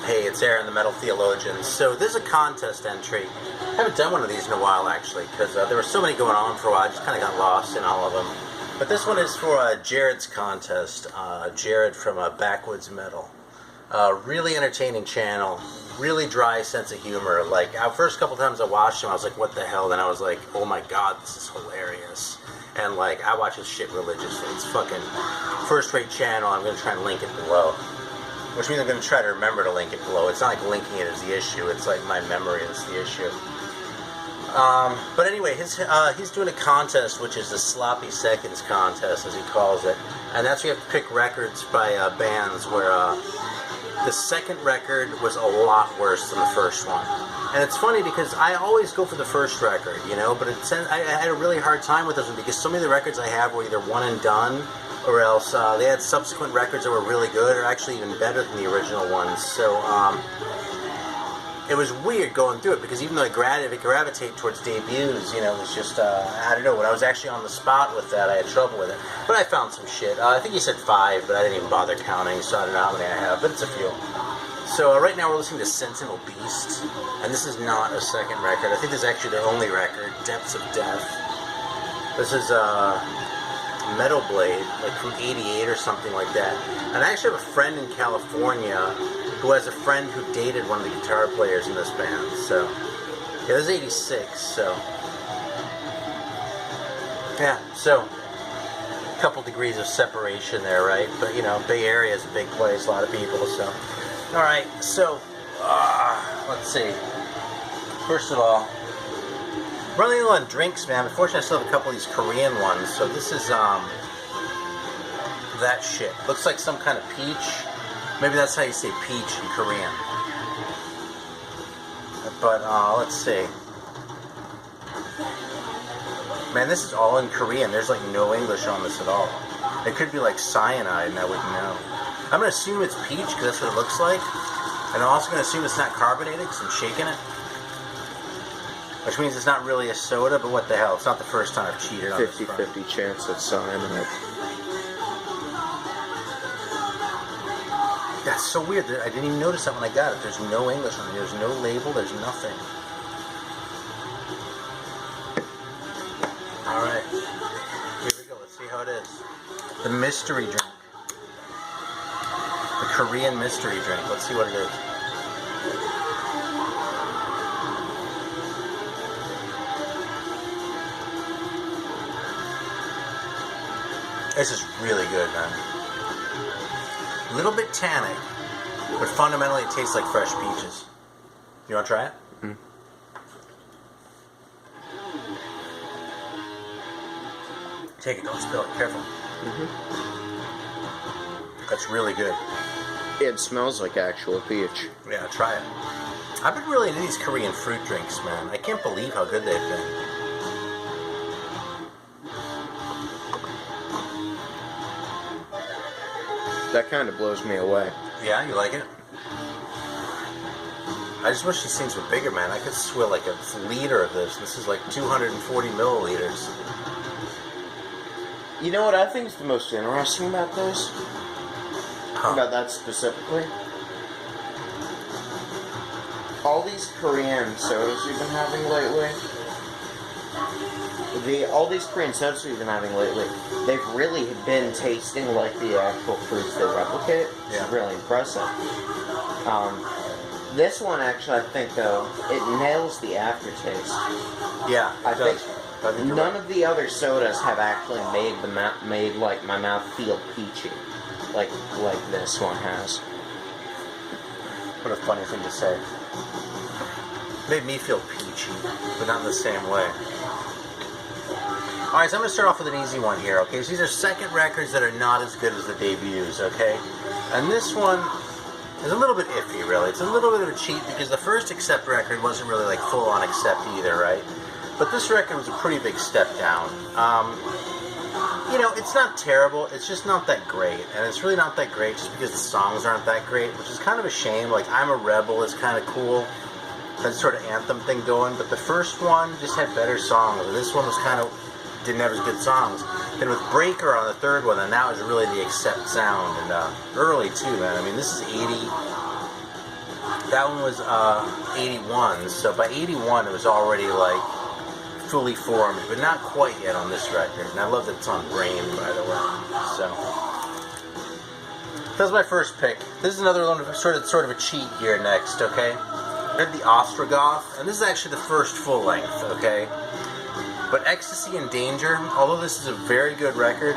Hey, it's Aaron, the Metal Theologian. So there's a contest entry. I haven't done one of these in a while, actually, because there were so many going on for a while. I just kind of got lost in all of them. But this one is for Jared's contest. Jared from Backwoods Metal. Really entertaining channel. Really dry sense of humor. Like, first couple times I watched him, I was like, what the hell? Then I was like, oh my god, this is hilarious. And, like, I watch his shit religiously. It's fucking first-rate channel. I'm going to try and link it below. Which means I'm going to try to remember to link it below. It's not like linking it is the issue. It's like my memory is the issue. But anyway, he's doing a contest, which is the Sloppy Seconds contest, as he calls it. And that's where you have to pick records by bands where the second record was a lot worse than the first one. And it's funny because I always go for the first record, you know, but I had a really hard time with this one because so many of the records I have were either one and done, or else they had subsequent records that were really good, or actually even better than the original ones. So it was weird going through it, because even though I gravitate towards debuts, you know, it was just, I don't know, when I was actually on the spot with that, I had trouble with it. But I found some shit. I think he said 5, but I didn't even bother counting, so I don't know how many I have, but it's a few. So right now we're listening to Sentinel Peace, and this is not a second record. I think this is actually their only record, Depths of Death. This is Metal Blade, like from '88 or something like that. And I actually have a friend in California who has a friend who dated one of the guitar players in this band. So yeah, this is '86. So yeah, so a couple degrees of separation there, right? But you know, Bay Area is a big place, a lot of people. So all right, so let's see. First of all, running low on drinks, man. Unfortunately, I still have a couple of these Korean ones. So this is that shit. Looks like some kind of peach. Maybe that's how you say peach in Korean. But let's see. Man, this is all in Korean. There's like no English on this at all. It could be like cyanide, and I wouldn't know. I'm gonna assume it's peach because that's what it looks like, and I'm also gonna assume it's not carbonated because I'm shaking it. Which means it's not really a soda, but what the hell? It's not the first time I've cheated on 50-50 chance it's cyanide. That's so weird. I didn't even notice that when I got it. There's no English on it. There's no label. There's nothing. Alright. Here we go. Let's see how it is. The mystery drink. The Korean mystery drink. Let's see what it is. This is really good, man. A little bit tannic, but fundamentally it tastes like fresh peaches. You want to try it? Mm. Take it, don't spill it, careful. Mm-hmm. That's really good. It smells like actual peach. Yeah, try it. I've been really into these Korean fruit drinks, man. I can't believe how good they've been. That kind of blows me away. Yeah, you like it? I just wish these things were bigger, man. I could swill like a liter of this. This is like 240 milliliters. You know what I think is the most interesting about those? Huh. About that specifically? All these Korean sodas we've been having lately, all these Korean sodas we've been having lately, they've really been tasting like the actual fruits they replicate. Yeah. It's really impressive. This one actually, I think though, it nails the aftertaste. Yeah, I it think does. none of the other sodas have actually made like my mouth feel peachy, like this one has. What a funny thing to say. Made me feel peachy, but not in the same way. Alright, so I'm going to start off with an easy one here, okay? So these are second records that are not as good as the debuts, okay? And this one is a little bit iffy, really. It's a little bit of a cheat because the first Accept record wasn't really like full-on Accept either, right? But this record was a pretty big step down. You know, it's not terrible, it's just not that great. And it's really not that great just because the songs aren't that great, which is kind of a shame. Like, I'm a Rebel is kind of cool. That sort of anthem thing going. But the first one just had better songs. This one was kind of didn't have as good songs. Then with Breaker on the third one, and that was really the Accept sound. And early too, man. I mean, this is 80. That one was 81, so by 81 it was already like fully formed, but not quite yet on this record. And I love that it's on Brain, by the way. So that's my first pick. This is another one, sort of a cheat here next, okay? I have the Ostrogoth, and this is actually the first full length, okay? But Ecstasy and Danger, although this is a very good record,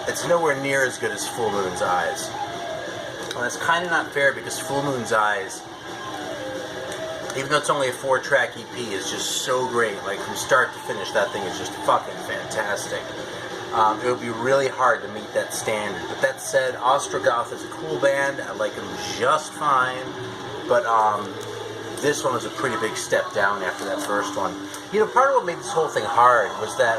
it's nowhere near as good as Full Moon's Eyes. And that's kind of not fair because Full Moon's Eyes, even though it's only a 4-track EP, is just so great. Like, from start to finish, that thing is just fucking fantastic. It would be really hard to meet that standard. But that said, Ostrogoth is a cool band. I like them just fine. But this one was a pretty big step down after that first one. You know, part of what made this whole thing hard was that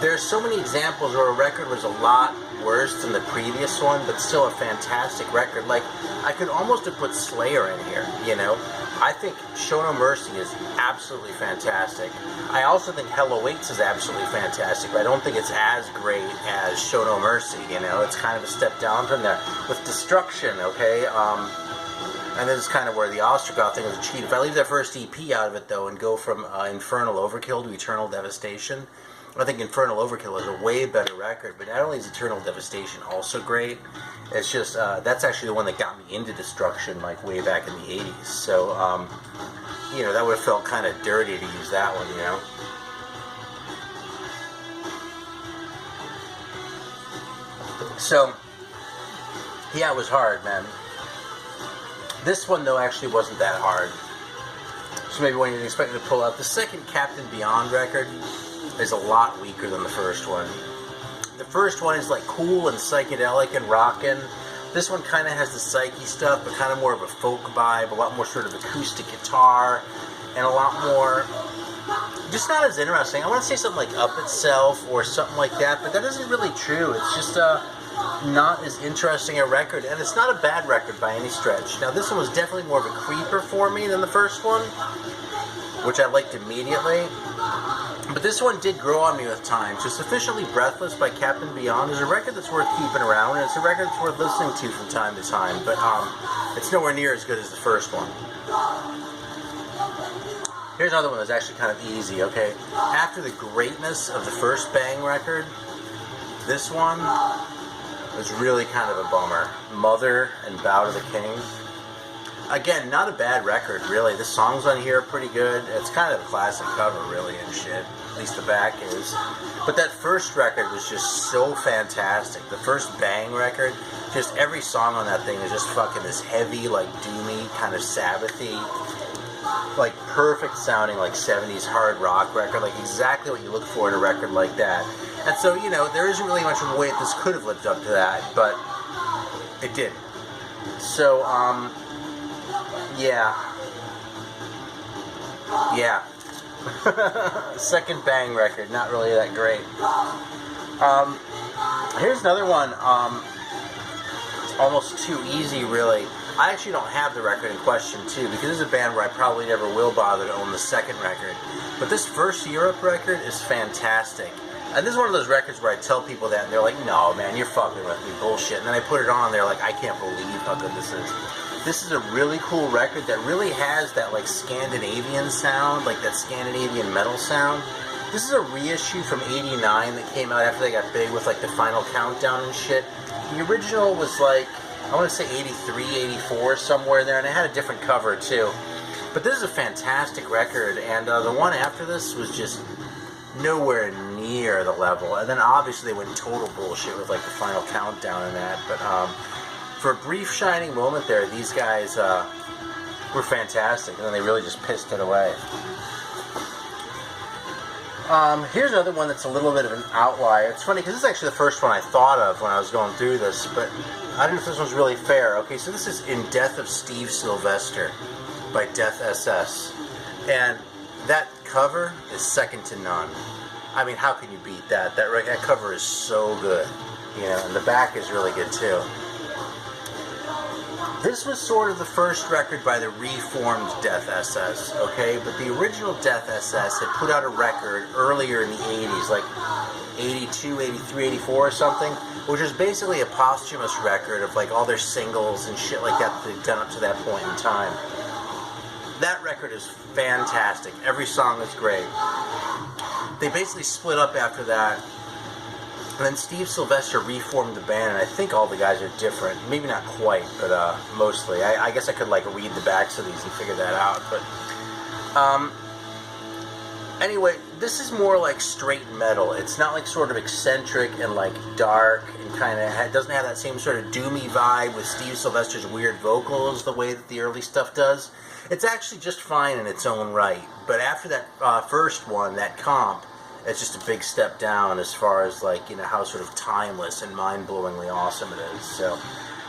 there's so many examples where a record was a lot worse than the previous one, but still a fantastic record. Like, I could almost have put Slayer in here, you know? I think Show No Mercy is absolutely fantastic. I also think Hell Awaits is absolutely fantastic, but I don't think it's as great as Show No Mercy, you know? It's kind of a step down from there. With Destruction, okay? And this is kind of where the Ostrogoth thing was a cheat. If I leave that first EP out of it, though, and go from Infernal Overkill to Eternal Devastation, I think Infernal Overkill is a way better record, but not only is Eternal Devastation also great, it's just, that's actually the one that got me into Destruction, like, way back in the 80s. So, you know, that would have felt kind of dirty to use that one, you know? So, yeah, it was hard, man. This one, though, actually wasn't that hard. So maybe when you're expecting to pull out. The second Captain Beyond record is a lot weaker than the first one. The first one is like cool and psychedelic and rockin'. This one kind of has the psyche stuff, but kind of more of a folk vibe, a lot more sort of acoustic guitar, and a lot more, just not as interesting. I want to say something like Up Itself or something like that, but that isn't really true. It's just not as interesting a record, and it's not a bad record by any stretch. Now, this one was definitely more of a creeper for me than the first one, which I liked immediately. But this one did grow on me with time. So Sufficiently Breathless by Captain Beyond is a record that's worth keeping around, and it's a record that's worth listening to from time to time, but it's nowhere near as good as the first one. Here's another one that's actually kind of easy, okay? After the greatness of the first Bang record, this one was really kind of a bummer. Mother and Bow to the King. Again, not a bad record, really. The songs on here are pretty good. It's kind of a classic cover, really, and shit. At least the back is. But that first record was just so fantastic. The first Bang record, just every song on that thing is just fucking this heavy, like, doomy, kind of Sabbathy, like, perfect sounding, like, 70s hard rock record. Like, exactly what you look for in a record like that. And so, you know, there isn't really much of a way that this could have lived up to that, but it didn't. So, yeah. Second Bang record, not really that great. Here's another one, it's almost too easy, really. I actually don't have the record in question, too, because this is a band where I probably never will bother to own the second record. But this first Europe record is fantastic. And this is one of those records where I tell people that, and they're like, no, man, you're fucking with me, bullshit. And then I put it on, and they're like, I can't believe how good this is. This is a really cool record that really has that, like, Scandinavian sound, like that Scandinavian metal sound. This is a reissue from '89 that came out after they got big with, like, the Final Countdown and shit. The original was, like, I want to say 83, 84, somewhere in there, and it had a different cover, too. But this is a fantastic record, and the one after this was just nowhere near the level. And then obviously they went total bullshit with, like, the Final Countdown and that, but for a brief shining moment there, these guys were fantastic, and then they really just pissed it away. Here's another one that's a little bit of an outlier. It's funny because this is actually the first one I thought of when I was going through this, but I don't know if this one's really fair. Okay, so this is In Death of Steve Sylvester by Death SS, and that cover is second to none. I mean, how can you beat that? That cover is so good, you know, and the back is really good too. This was sort of the first record by the reformed Death SS, okay? But the original Death SS had put out a record earlier in the 80s, like 82, 83, 84 or something, which is basically a posthumous record of like all their singles and shit like that they've done up to that point in time. That record is fantastic. Every song is great. They basically split up after that, and then Steve Sylvester reformed the band, and I think all the guys are different. Maybe not quite, but mostly. I guess I could like read the backs of these and figure that out, but anyway, this is more like straight metal. It's not like sort of eccentric and like dark and kind of doesn't have that same sort of doomy vibe with Steve Sylvester's weird vocals the way that the early stuff does. It's actually just fine in its own right. But after that first one, that comp, it's just a big step down as far as like, you know, how sort of timeless and mind-blowingly awesome it is. So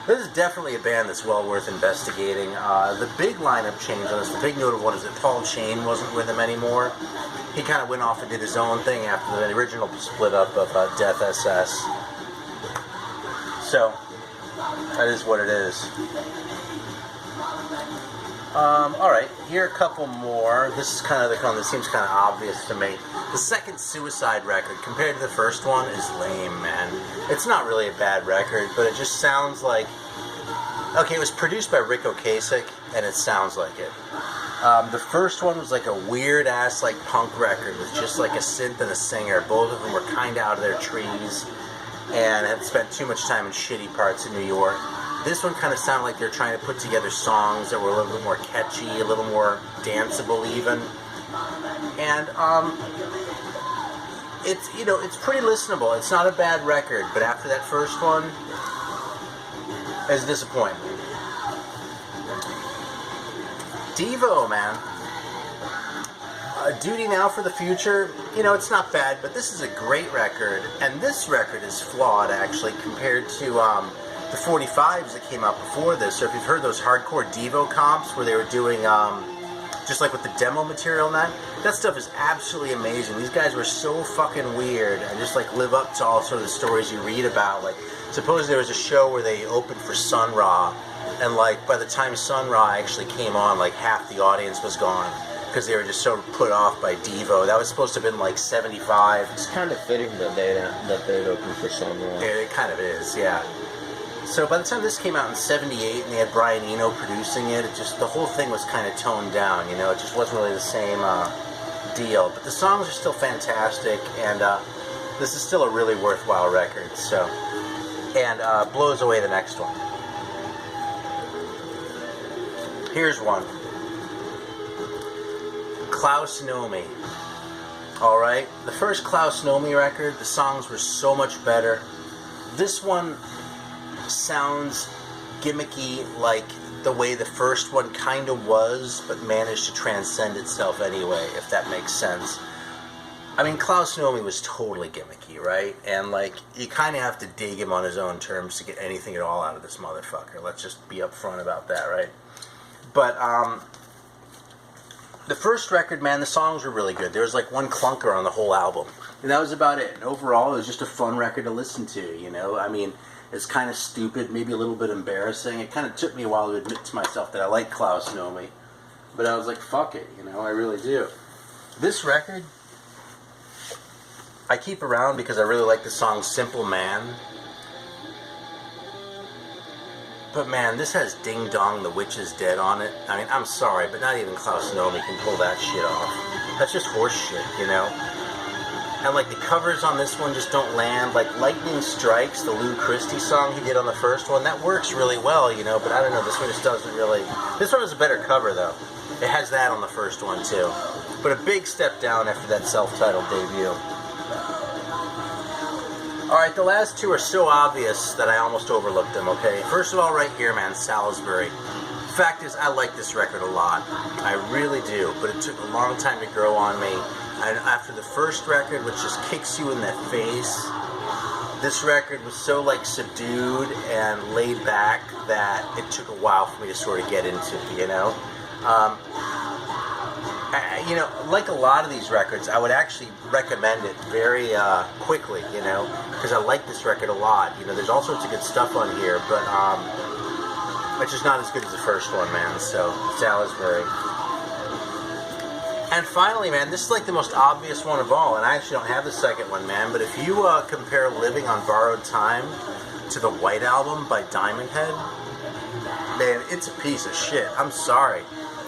this is definitely a band that's well worth investigating. The big lineup change on this, the big notable one is that Paul Chain wasn't with them anymore. He kind of went off and did his own thing after the original split up of Death SS. So, that is what it is. Alright, here are a couple more. This is kind of the one that seems kind of obvious to me. The second Suicide record, compared to the first one, is lame, man. It's not really a bad record, but it just sounds like... Okay, it was produced by Rick Ocasek, and it sounds like it. The first one was like a weird-ass like punk record with just like a synth and a singer. Both of them were kind of out of their trees and had spent too much time in shitty parts of New York. This one kind of sounded like they're trying to put together songs that were a little bit more catchy, a little more danceable even. And it's, you know, it's pretty listenable. It's not a bad record, but after that first one, it's a disappointment. Devo, man. Duty Now for the Future, you know, it's not bad, but this is a great record, and this record is flawed, actually, compared to the 45s that came out before this. So if you've heard those hardcore Devo comps where they were doing, just like with the demo material and that stuff is absolutely amazing. These guys were so fucking weird and just like live up to all sort of the stories you read about. Like, suppose there was a show where they opened for Sun Ra, and like by the time Sun Ra actually came on, like half the audience was gone because they were just so put off by Devo. That was supposed to have been like 75. It's kind of fitting that they'd opened for Sun Ra. Yeah, it kind of is, yeah. So by the time this came out in 78 and they had Brian Eno producing it, the whole thing was kind of toned down, you know, it just wasn't really the same deal. But the songs are still fantastic, and this is still a really worthwhile record, so. And blows away the next one. Here's one. Klaus Nomi. Alright, the first Klaus Nomi record, the songs were so much better. This one sounds gimmicky like the way the first one kind of was, but managed to transcend itself anyway, if that makes sense. I mean, Klaus Nomi was totally gimmicky, right? And like, you kind of have to dig him on his own terms to get anything at all out of this motherfucker. Let's just be upfront about that, right? But the first record, man, the songs were really good. There was like one clunker on the whole album, and that was about it. And overall, it was just a fun record to listen to, you know? I mean, it's kind of stupid, maybe a little bit embarrassing. It kind of took me a while to admit to myself that I like Klaus Nomi, but I was like, fuck it, you know, I really do. This record, I keep around because I really like the song Simple Man. But man, this has Ding Dong, the Witch is Dead on it. I mean, I'm sorry, but not even Klaus Nomi can pull that shit off. That's just horse shit, you know? And like the covers on this one just don't land. Like Lightning Strikes, the Lou Christie song he did on the first one, that works really well, you know, but I don't know, this one just doesn't really... This one is a better cover, though. It has that on the first one, too. But a big step down after that self-titled debut. Alright, the last two are so obvious that I almost overlooked them, okay? First of all, right here, man, Salsbury. Fact is, I like this record a lot. I really do, but it took a long time to grow on me. And after the first record, which just kicks you in the face, this record was so, like, subdued and laid back that it took a while for me to sort of get into, you know? You know, like a lot of these records, I would actually recommend it very quickly, you know, because I like this record a lot. You know, there's all sorts of good stuff on here, but it's just not as good as the first one, man. So, Salisbury. And finally, man, this is like the most obvious one of all, and I actually don't have the second one, man, but if you compare Living on Borrowed Time to the White Album by Diamond Head, man, it's a piece of shit. I'm sorry.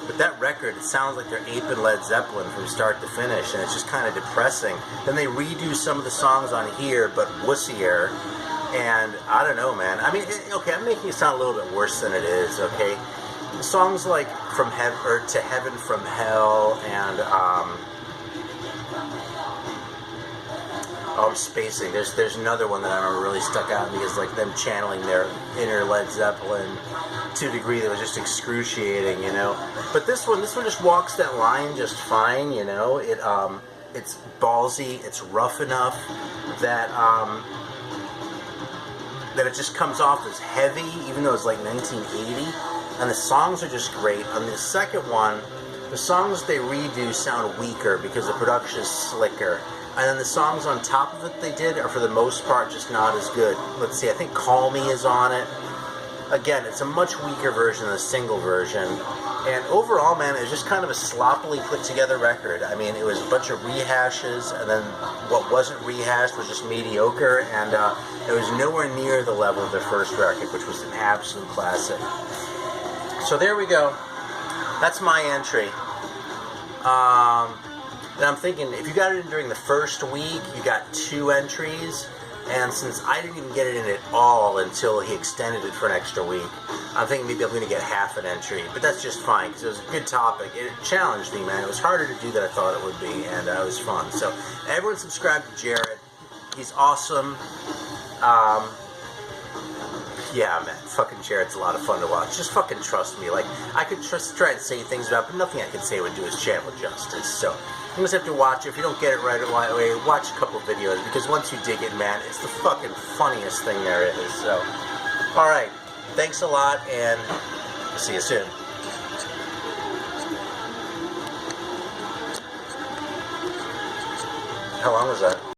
But that record, it sounds like they're aping Led Zeppelin from start to finish, and it's just kind of depressing. Then they redo some of the songs on here, but wussier, and I don't know, man. I mean, okay, I'm making it sound a little bit worse than it is, okay? Songs like From Heaven or To Heaven from Hell and I'm spacing. There's another one that I remember really stuck out because like them channeling their inner Led Zeppelin to a degree that was just excruciating, you know. But this one just walks that line just fine, you know. It's ballsy, it's rough enough that that it just comes off as heavy, even though it's like 1980. And the songs are just great. On the second one, the songs they redo sound weaker because the production is slicker. And then the songs on top of it they did are for the most part just not as good. Let's see, I think Call Me is on it. Again, it's a much weaker version than the single version. And overall, man, it was just kind of a sloppily put together record. I mean, it was a bunch of rehashes, and then what wasn't rehashed was just mediocre, and it was nowhere near the level of their first record, which was an absolute classic. So there we go. That's my entry. And I'm thinking, if you got it in during the first week, you got 2 entries. And since I didn't even get it in at all until he extended it for an extra week, I'm thinking maybe I'm going to get half an entry. But that's just fine, because it was a good topic. It challenged me, man. It was harder to do than I thought it would be, and it was fun. So everyone subscribe to Jared. He's awesome. Yeah, man, fucking Jared's a lot of fun to watch. Just fucking trust me. Like, I could try and say things about, but nothing I could say would do his channel justice. So, you just have to watch it. If you don't get it right away, watch a couple videos, because once you dig it, man, it's the fucking funniest thing there is. So, alright, thanks a lot, and see you soon. How long was that?